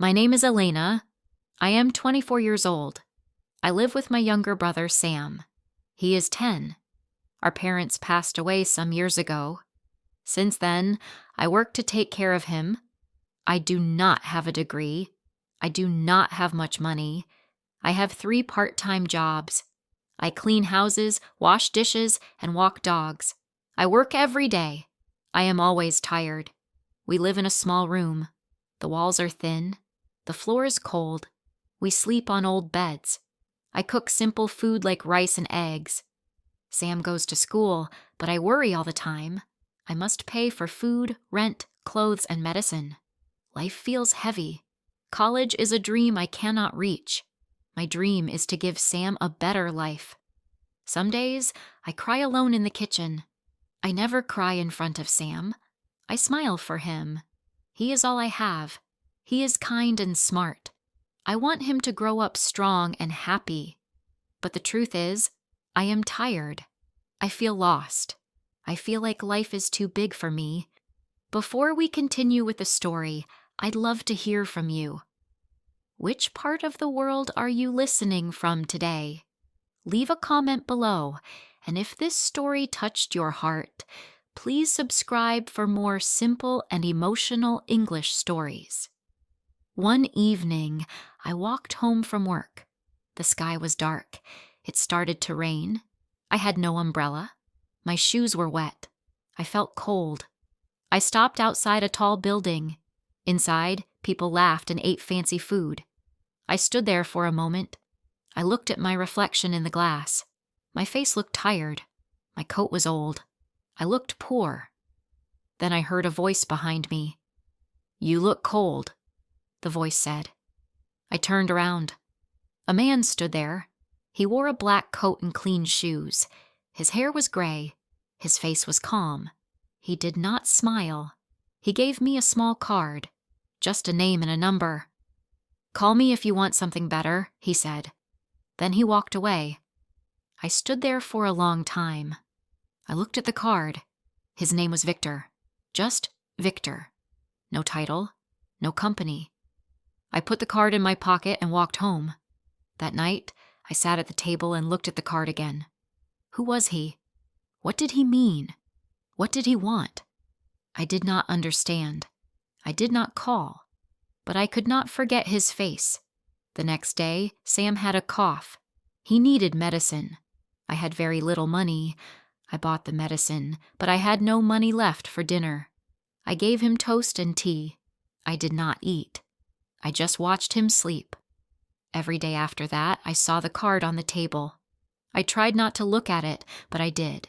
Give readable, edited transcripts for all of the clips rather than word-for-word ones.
My name is Elena. I am 24 years old. I live with my younger brother, Sam. He is 10. Our parents passed away some years ago. Since then, I work to take care of him. I do not have a degree. I do not have much money. I have 3 part-time jobs. I clean houses, wash dishes, and walk dogs. I work every day. I am always tired. We live in a small room. The walls are thin. The floor is cold. We sleep on old beds. I cook simple food like rice and eggs. Sam goes to school, but I worry all the time. I must pay for food, rent, clothes, and medicine. Life feels heavy. College is a dream I cannot reach. My dream is to give Sam a better life. Some days, I cry alone in the kitchen. I never cry in front of Sam. I smile for him. He is all I have. He is kind and smart. I want him to grow up strong and happy. But the truth is, I am tired. I feel lost. I feel like life is too big for me. Before we continue with the story, I'd love to hear from you. Which part of the world are you listening from today? Leave a comment below, and if this story touched your heart, please subscribe for more simple and emotional English stories. One evening, I walked home from work. The sky was dark. It started to rain. I had no umbrella. My shoes were wet. I felt cold. I stopped outside a tall building. Inside, people laughed and ate fancy food. I stood there for a moment. I looked at my reflection in the glass. My face looked tired. My coat was old. I looked poor. Then I heard a voice behind me. "You look cold," the voice said. I turned around. A man stood there. He wore a black coat and clean shoes. His hair was gray. His face was calm. He did not smile. He gave me a small card, just a name and a number. "Call me if you want something better," he said. Then he walked away. I stood there for a long time. I looked at the card. His name was Victor. Just Victor. No title, no company. I put the card in my pocket and walked home. That night, I sat at the table and looked at the card again. Who was he? What did he mean? What did he want? I did not understand. I did not call. But I could not forget his face. The next day, Sam had a cough. He needed medicine. I had very little money. I bought the medicine, but I had no money left for dinner. I gave him toast and tea. I did not eat. I just watched him sleep. Every day after that, I saw the card on the table. I tried not to look at it, but I did.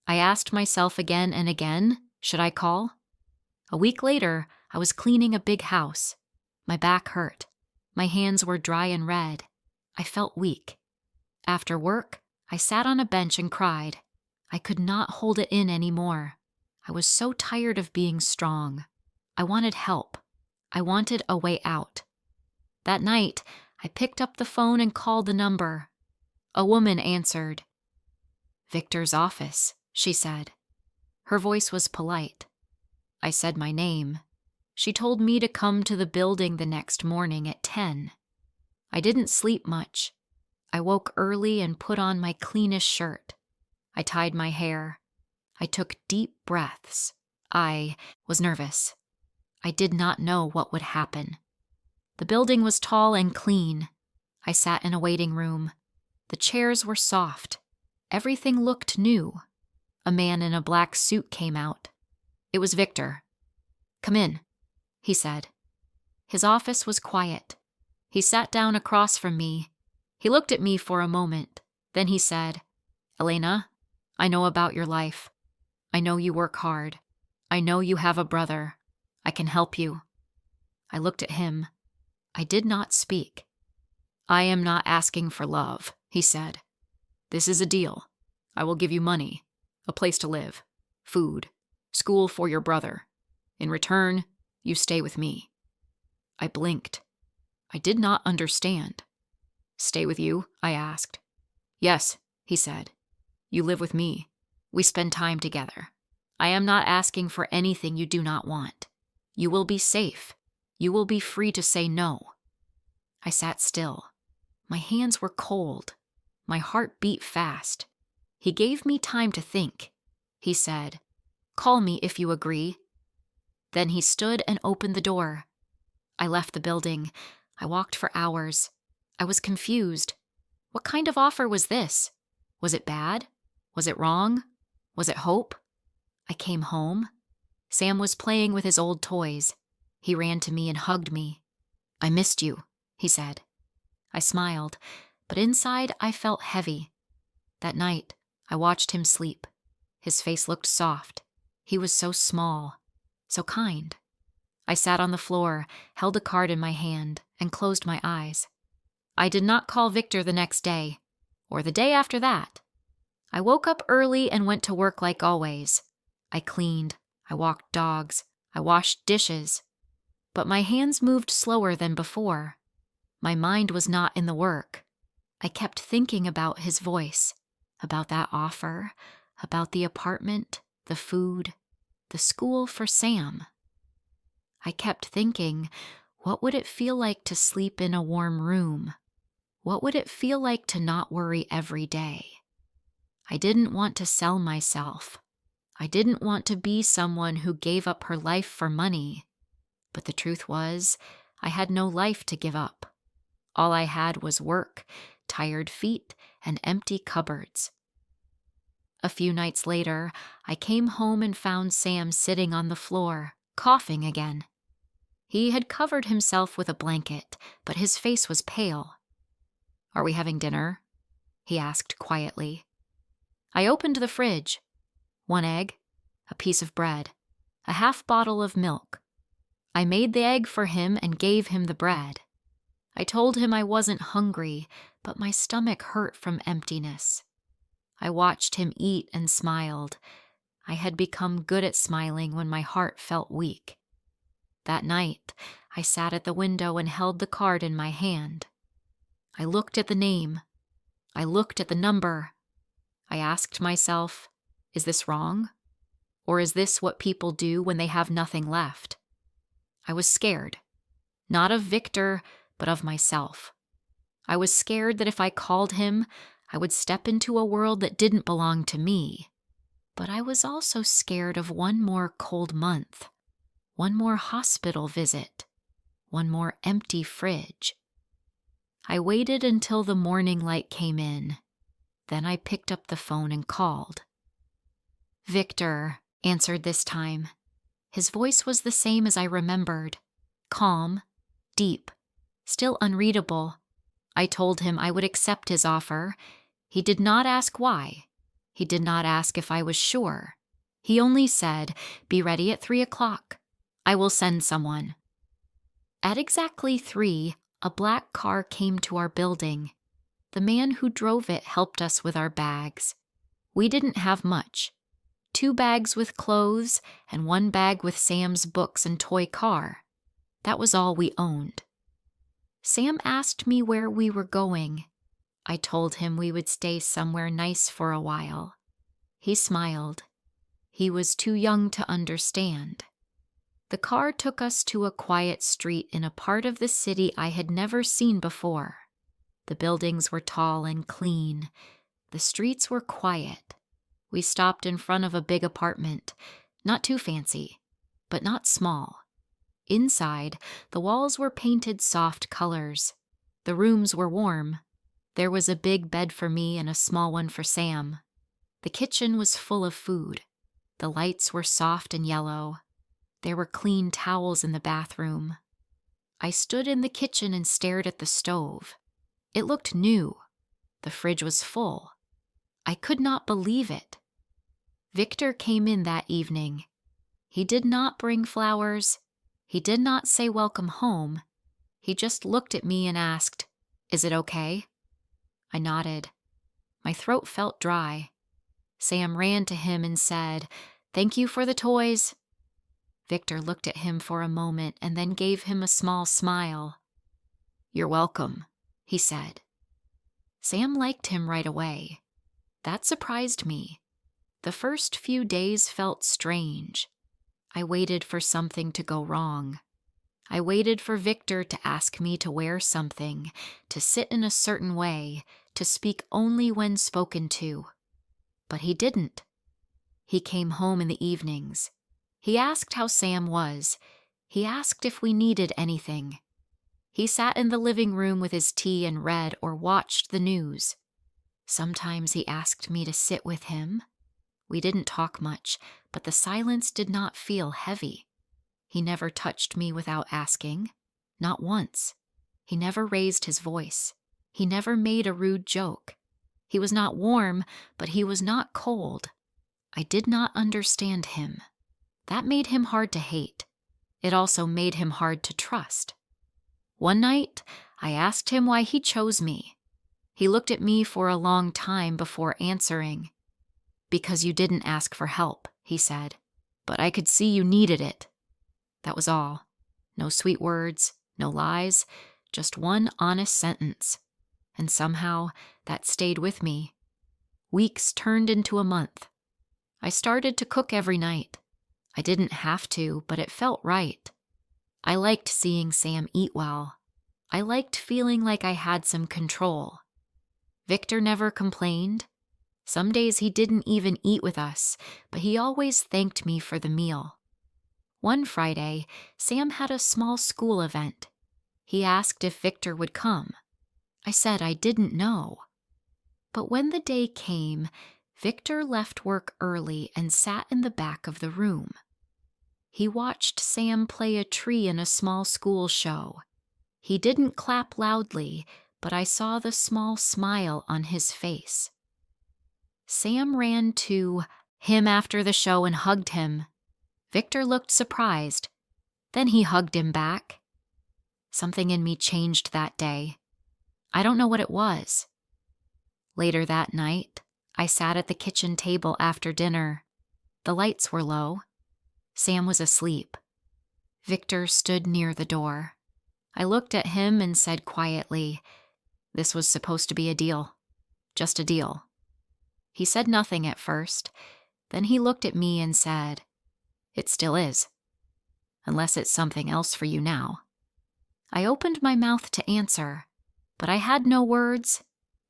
I asked myself again and again, should I call? A week later, I was cleaning a big house. My back hurt. My hands were dry and red. I felt weak. After work, I sat on a bench and cried. I could not hold it in anymore. I was so tired of being strong. I wanted help. I wanted a way out. That night, I picked up the phone and called the number. A woman answered. "Victor's office," she said. Her voice was polite. I said my name. She told me to come to the building the next morning at 10. I didn't sleep much. I woke early and put on my cleanest shirt. I tied my hair. I took deep breaths. I was nervous. I did not know what would happen. The building was tall and clean. I sat in a waiting room. The chairs were soft. Everything looked new. A man in a black suit came out. It was Victor. "Come in," he said. His office was quiet. He sat down across from me. He looked at me for a moment. Then he said, "Elena, I know about your life. I know you work hard. I know you have a brother. I can help you." I looked at him. I did not speak. "I am not asking for love," he said. "This is a deal. I will give you money, a place to live, food, school for your brother. In return, you stay with me." I blinked. I did not understand. "Stay with you?" I asked. "Yes," he said. "You live with me. We spend time together. I am not asking for anything you do not want. You will be safe. You will be free to say no." I sat still. My hands were cold. My heart beat fast. He gave me time to think. He said, "Call me if you agree." Then he stood and opened the door. I left the building. I walked for hours. I was confused. What kind of offer was this? Was it bad? Was it wrong? Was it hope? I came home. Sam was playing with his old toys. He ran to me and hugged me. "I missed you," he said. I smiled, but inside I felt heavy. That night, I watched him sleep. His face looked soft. He was so small, so kind. I sat on the floor, held a card in my hand, and closed my eyes. I did not call Victor the next day, or the day after that. I woke up early and went to work like always. I cleaned, I walked dogs, I washed dishes. But my hands moved slower than before. My mind was not in the work. I kept thinking about his voice, about that offer, about the apartment, the food, the school for Sam. I kept thinking, what would it feel like to sleep in a warm room? What would it feel like to not worry every day? I didn't want to sell myself. I didn't want to be someone who gave up her life for money. But the truth was, I had no life to give up. All I had was work, tired feet, and empty cupboards. A few nights later, I came home and found Sam sitting on the floor, coughing again. He had covered himself with a blanket, but his face was pale. "Are we having dinner?" he asked quietly. I opened the fridge. 1 egg, a piece of bread, a half bottle of milk. I made the egg for him and gave him the bread. I told him I wasn't hungry, but my stomach hurt from emptiness. I watched him eat and smiled. I had become good at smiling when my heart felt weak. That night, I sat at the window and held the card in my hand. I looked at the name. I looked at the number. I asked myself, is this wrong? Or is this what people do when they have nothing left? I was scared, not of Victor, but of myself. I was scared that if I called him, I would step into a world that didn't belong to me. But I was also scared of one more cold month, one more hospital visit, one more empty fridge. I waited until the morning light came in. Then I picked up the phone and called. Victor answered this time. His voice was the same as I remembered, calm, deep, still unreadable. I told him I would accept his offer. He did not ask why. He did not ask if I was sure. He only said, "Be ready at 3:00. I will send someone." At exactly 3, a black car came to our building. The man who drove it helped us with our bags. We didn't have much. 2 bags with clothes and 1 bag with Sam's books and toy car. That was all we owned. Sam asked me where we were going. I told him we would stay somewhere nice for a while. He smiled. He was too young to understand. The car took us to a quiet street in a part of the city I had never seen before. The buildings were tall and clean. The streets were quiet. We stopped in front of a big apartment, not too fancy, but not small. Inside, the walls were painted soft colors. The rooms were warm. There was a big bed for me and a small one for Sam. The kitchen was full of food. The lights were soft and yellow. There were clean towels in the bathroom. I stood in the kitchen and stared at the stove. It looked new. The fridge was full. I could not believe it. Victor came in that evening. He did not bring flowers. He did not say welcome home. He just looked at me and asked, "Is it okay?" I nodded. My throat felt dry. Sam ran to him and said, "Thank you for the toys." Victor looked at him for a moment and then gave him a small smile. "You're welcome," he said. Sam liked him right away. That surprised me. The first few days felt strange. I waited for something to go wrong. I waited for Victor to ask me to wear something, to sit in a certain way, to speak only when spoken to. But he didn't. He came home in the evenings. He asked how Sam was. He asked if we needed anything. He sat in the living room with his tea and read or watched the news. Sometimes he asked me to sit with him. We didn't talk much, but the silence did not feel heavy. He never touched me without asking. Not once. He never raised his voice. He never made a rude joke. He was not warm, but he was not cold. I did not understand him. That made him hard to hate. It also made him hard to trust. One night, I asked him why he chose me. He looked at me for a long time before answering. "Because you didn't ask for help," he said. "But I could see you needed it." That was all. No sweet words, no lies, just one honest sentence. And somehow, that stayed with me. Weeks turned into a month. I started to cook every night. I didn't have to, but it felt right. I liked seeing Sam eat well. I liked feeling like I had some control. Victor never complained. Some days he didn't even eat with us, but he always thanked me for the meal. One Friday, Sam had a small school event. He asked if Victor would come. I said I didn't know. But when the day came, Victor left work early and sat in the back of the room. He watched Sam play a tree in a small school show. He didn't clap loudly, but I saw the small smile on his face. Sam ran to him after the show and hugged him. Victor looked surprised. Then he hugged him back. Something in me changed that day. I don't know what it was. Later that night, I sat at the kitchen table after dinner. The lights were low. Sam was asleep. Victor stood near the door. I looked at him and said quietly, "This was supposed to be a deal. Just a deal." He said nothing at first. Then he looked at me and said, "It still is. Unless it's something else for you now." I opened my mouth to answer, but I had no words.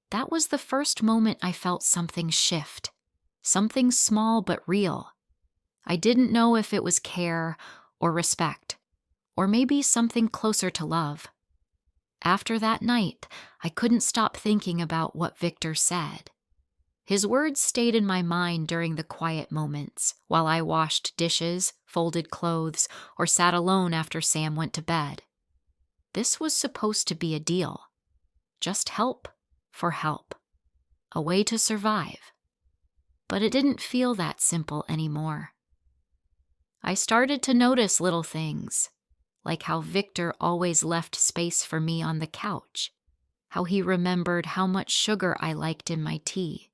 That was the first moment I felt something shift. Something small but real. I didn't know if it was care or respect, or maybe something closer to love. After that night, I couldn't stop thinking about what Victor said. His words stayed in my mind during the quiet moments, while I washed dishes, folded clothes, or sat alone after Sam went to bed. This was supposed to be a deal. Just help for help. A way to survive. But it didn't feel that simple anymore. I started to notice little things, like how Victor always left space for me on the couch, how he remembered how much sugar I liked in my tea,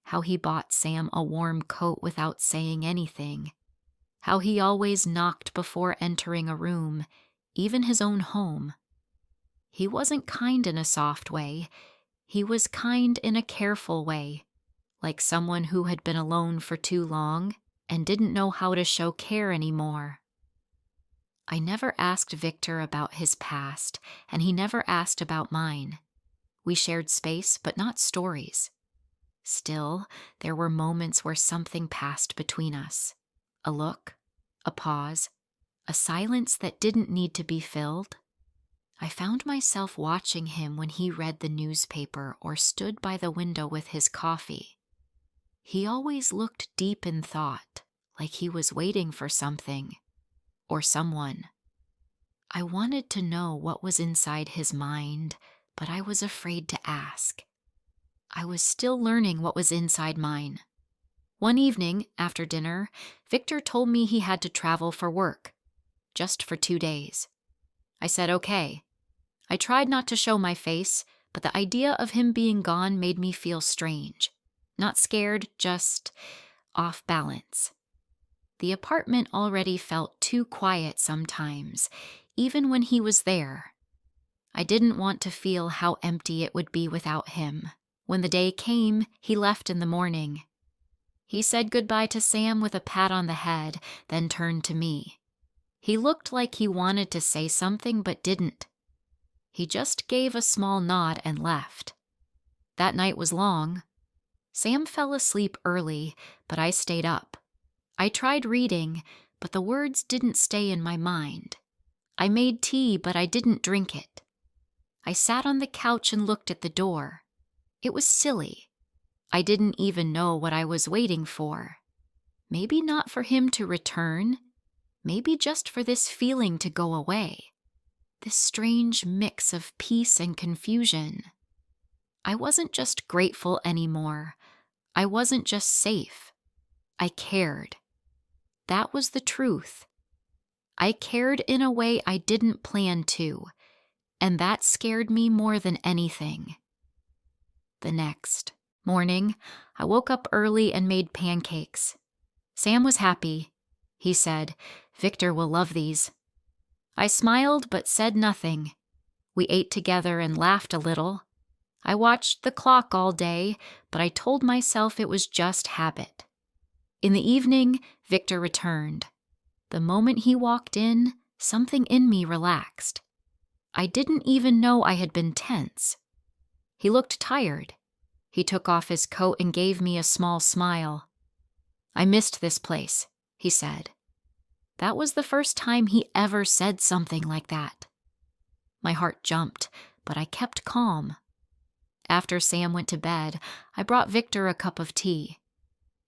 how he bought Sam a warm coat without saying anything, how he always knocked before entering a room, even his own home. He wasn't kind in a soft way. He was kind in a careful way, like someone who had been alone for too long and didn't know how to show care anymore. I never asked Victor about his past, and he never asked about mine. We shared space, but not stories. Still, there were moments where something passed between us. A look, a pause, a silence that didn't need to be filled. I found myself watching him when he read the newspaper or stood by the window with his coffee. He always looked deep in thought, like he was waiting for something or someone. I wanted to know what was inside his mind, but I was afraid to ask. I was still learning what was inside mine. One evening, after dinner, Victor told me he had to travel for work, just for 2 days. I said okay. I tried not to show my face, but the idea of him being gone made me feel strange. Not scared, just off balance. The apartment already felt too quiet sometimes, even when he was there. I didn't want to feel how empty it would be without him. When the day came, he left in the morning. He said goodbye to Sam with a pat on the head, then turned to me. He looked like he wanted to say something but didn't. He just gave a small nod and left. That night was long. Sam fell asleep early, but I stayed up. I tried reading, but the words didn't stay in my mind. I made tea, but I didn't drink it. I sat on the couch and looked at the door. It was silly. I didn't even know what I was waiting for. Maybe not for him to return. Maybe just for this feeling to go away. This strange mix of peace and confusion. I wasn't just grateful anymore. I wasn't just safe. I cared. That was the truth. I cared in a way I didn't plan to, and that scared me more than anything. The next morning, I woke up early and made pancakes. Sam was happy. He said, "Victor will love these." I smiled but said nothing. We ate together and laughed a little. I watched the clock all day, but I told myself it was just habit. In the evening, Victor returned. The moment he walked in, something in me relaxed. I didn't even know I had been tense. He looked tired. He took off his coat and gave me a small smile. "I missed this place," he said. That was the first time he ever said something like that. My heart jumped, but I kept calm. After Sam went to bed, I brought Victor a cup of tea.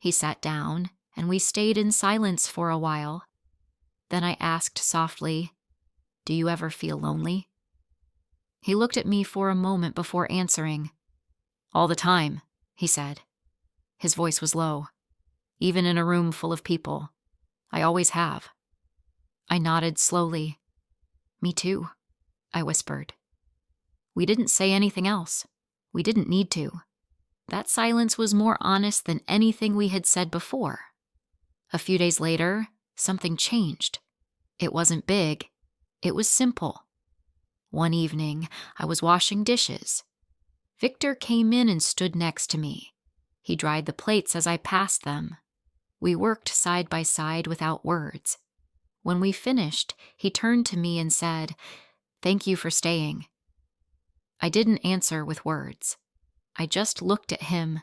He sat down, and we stayed in silence for a while. Then I asked softly, "Do you ever feel lonely?" He looked at me for a moment before answering. "All the time," he said. His voice was low. "Even in a room full of people. I always have." I nodded slowly. "Me too," I whispered. We didn't say anything else. We didn't need to. That silence was more honest than anything we had said before. A few days later, something changed. It wasn't big. It was simple. One evening, I was washing dishes. Victor came in and stood next to me. He dried the plates as I passed them. We worked side by side without words. When we finished, he turned to me and said, "Thank you for staying." I didn't answer with words. I just looked at him.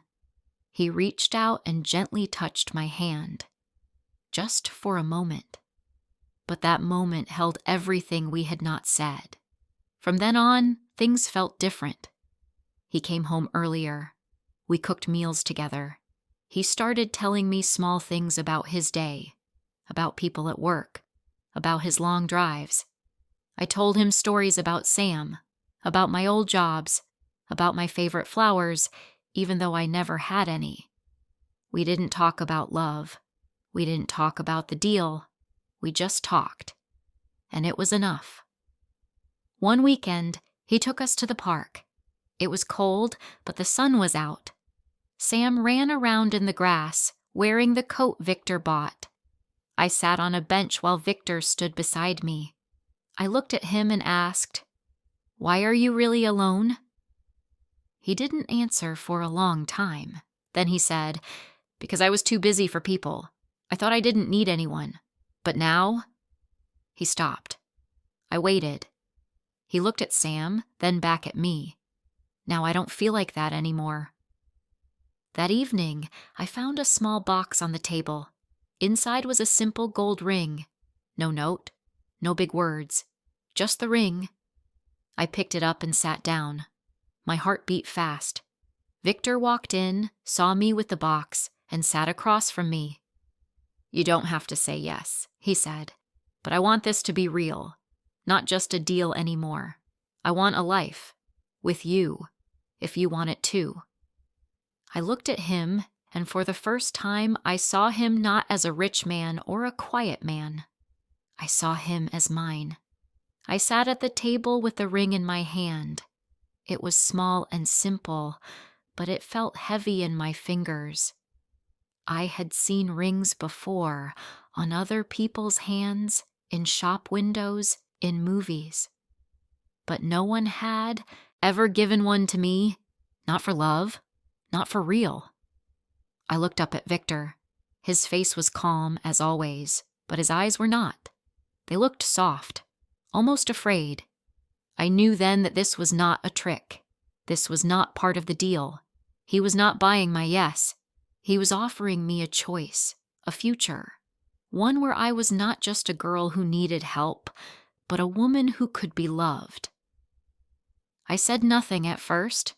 He reached out and gently touched my hand. Just for a moment. But that moment held everything we had not said. From then on, things felt different. He came home earlier. We cooked meals together. He started telling me small things about his day, about people at work, about his long drives. I told him stories about Sam, about my old jobs, about my favorite flowers, even though I never had any. We didn't talk about love. We didn't talk about the deal. We just talked. And it was enough. One weekend, he took us to the park. It was cold, but the sun was out. Sam ran around in the grass, wearing the coat Victor bought. I sat on a bench while Victor stood beside me. I looked at him and asked, "Why are you really alone?" He didn't answer for a long time. Then he said, "Because I was too busy for people. I thought I didn't need anyone. But now—" He stopped. I waited. He looked at Sam, then back at me. "Now I don't feel like that anymore." That evening, I found a small box on the table. Inside was a simple gold ring. No note, no big words, just the ring. I picked it up and sat down. My heart beat fast. Victor walked in, saw me with the box, and sat across from me. "You don't have to say yes," he said, "but I want this to be real, not just a deal anymore. I want a life, with you, if you want it too." I looked at him, and for the first time I saw him not as a rich man or a quiet man. I saw him as mine. I sat at the table with the ring in my hand. It was small and simple, but it felt heavy in my fingers. I had seen rings before, on other people's hands, in shop windows, in movies. But no one had ever given one to me, not for love, not for real. I looked up at Victor. His face was calm, as always, but his eyes were not. They looked soft, almost afraid. I knew then that this was not a trick. This was not part of the deal. He was not buying my yes. He was offering me a choice, a future. One where I was not just a girl who needed help, but a woman who could be loved. I said nothing at first.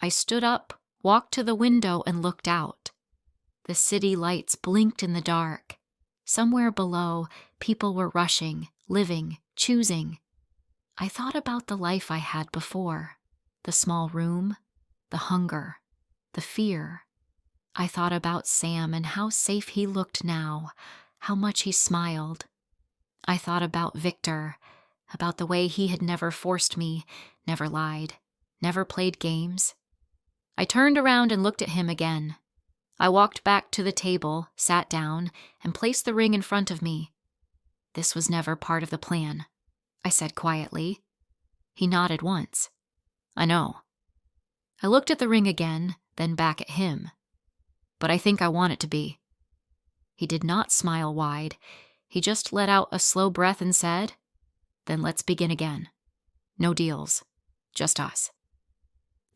I stood up, walked to the window, and looked out. The city lights blinked in the dark. Somewhere below, people were rushing, living, choosing. I thought about the life I had before, the small room, the hunger, the fear. I thought about Sam and how safe he looked now, how much he smiled. I thought about Victor, about the way he had never forced me, never lied, never played games. I turned around and looked at him again. I walked back to the table, sat down, and placed the ring in front of me. "This was never part of the plan," I said quietly. He nodded once. "I know." I looked at the ring again, then back at him. "But I think I want it to be." He did not smile wide. He just let out a slow breath and said, "Then let's begin again. No deals. Just us."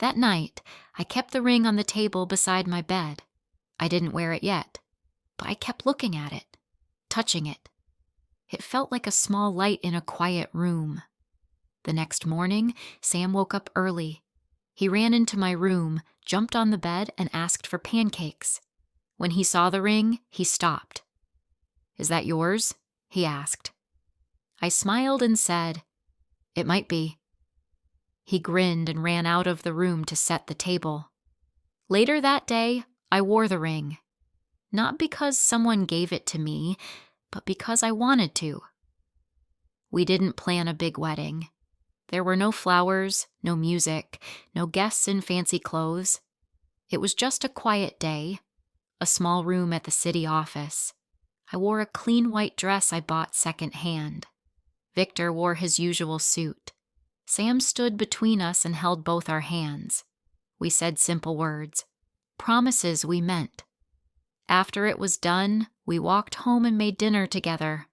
That night, I kept the ring on the table beside my bed. I didn't wear it yet, but I kept looking at it, touching it. It felt like a small light in a quiet room. The next morning, Sam woke up early. He ran into my room, jumped on the bed, and asked for pancakes. When he saw the ring, he stopped. "Is that yours?" he asked. I smiled and said, "It might be." He grinned and ran out of the room to set the table. Later that day, I wore the ring. Not because someone gave it to me, but because I wanted to. We didn't plan a big wedding. There were no flowers, no music, no guests in fancy clothes. It was just a quiet day, a small room at the city office. I wore a clean white dress I bought secondhand. Victor wore his usual suit. Sam stood between us and held both our hands. We said simple words, promises we meant. After it was done, we walked home and made dinner together.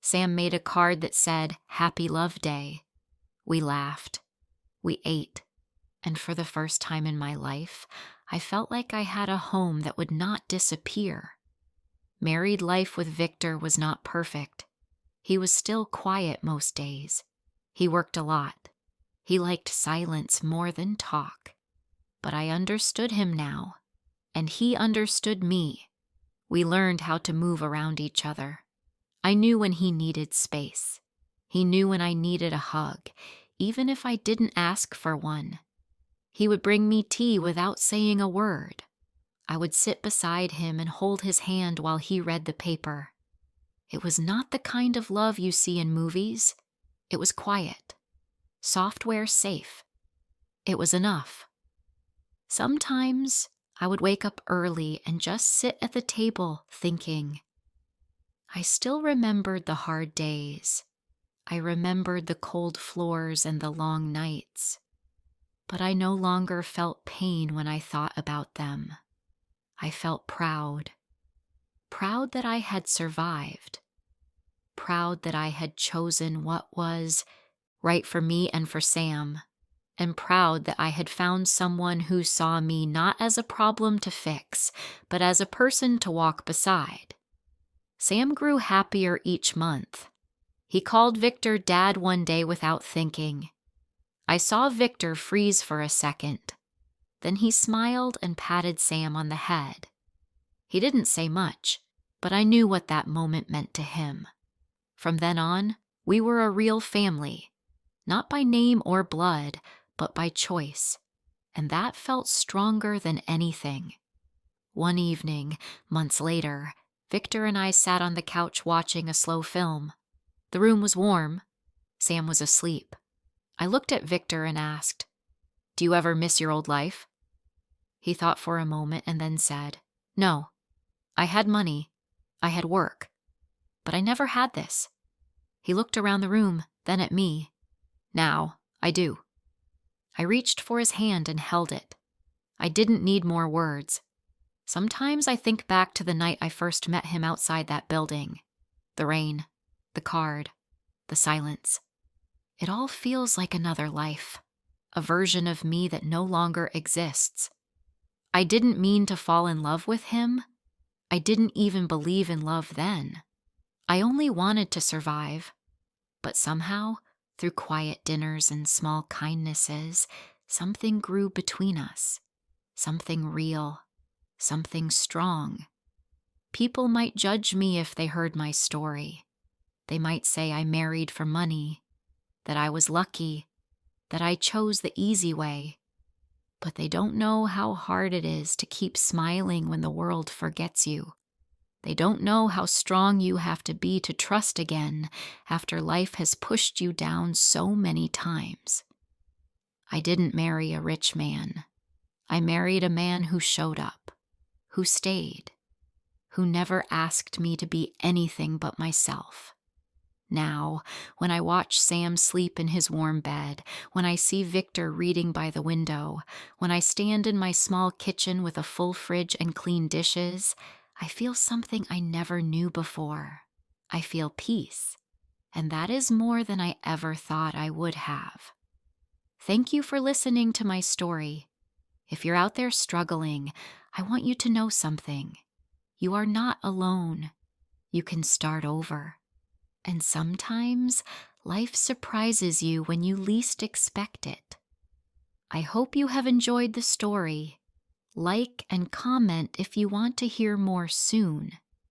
Sam made a card that said, "Happy Love Day." We laughed. We ate. And for the first time in my life, I felt like I had a home that would not disappear. Married life with Victor was not perfect. He was still quiet most days. He worked a lot. He liked silence more than talk. But I understood him now, and he understood me. We learned how to move around each other. I knew when he needed space. He knew when I needed a hug, even if I didn't ask for one. He would bring me tea without saying a word. I would sit beside him and hold his hand while he read the paper. It was not the kind of love you see in movies. It was quiet, software safe. It was enough. Sometimes I would wake up early and just sit at the table thinking. I still remembered the hard days. I remembered the cold floors and the long nights. But I no longer felt pain when I thought about them. I felt proud. Proud that I had survived. Proud that I had chosen what was right for me and for Sam. And proud that I had found someone who saw me not as a problem to fix, but as a person to walk beside. Sam grew happier each month. He called Victor Dad one day without thinking. I saw Victor freeze for a second. Then he smiled and patted Sam on the head. He didn't say much, but I knew what that moment meant to him. From then on, we were a real family, not by name or blood, but by choice, and that felt stronger than anything. One evening, months later, Victor and I sat on the couch watching a slow film. The room was warm. Sam was asleep. I looked at Victor and asked, "Do you ever miss your old life?" He thought for a moment and then said, "No. I had money. I had work. But I never had this." He looked around the room, then at me. "Now, I do." I reached for his hand and held it. I didn't need more words. Sometimes I think back to the night I first met him outside that building. The rain, the card, the silence. It all feels like another life, a version of me that no longer exists. I didn't mean to fall in love with him. I didn't even believe in love then. I only wanted to survive. But somehow, through quiet dinners and small kindnesses, something grew between us. Something real. Something strong. People might judge me if they heard my story. They might say I married for money, that I was lucky, that I chose the easy way. But they don't know how hard it is to keep smiling when the world forgets you. They don't know how strong you have to be to trust again after life has pushed you down so many times. I didn't marry a rich man. I married a man who showed up, who stayed, who never asked me to be anything but myself. Now, when I watch Sam sleep in his warm bed, when I see Victor reading by the window, when I stand in my small kitchen with a full fridge and clean dishes, I feel something I never knew before. I feel peace, and that is more than I ever thought I would have. Thank you for listening to my story. If you're out there struggling, I want you to know something. You are not alone. You can start over. And sometimes life surprises you when you least expect it. I hope you have enjoyed the story. Like and comment if you want to hear more soon.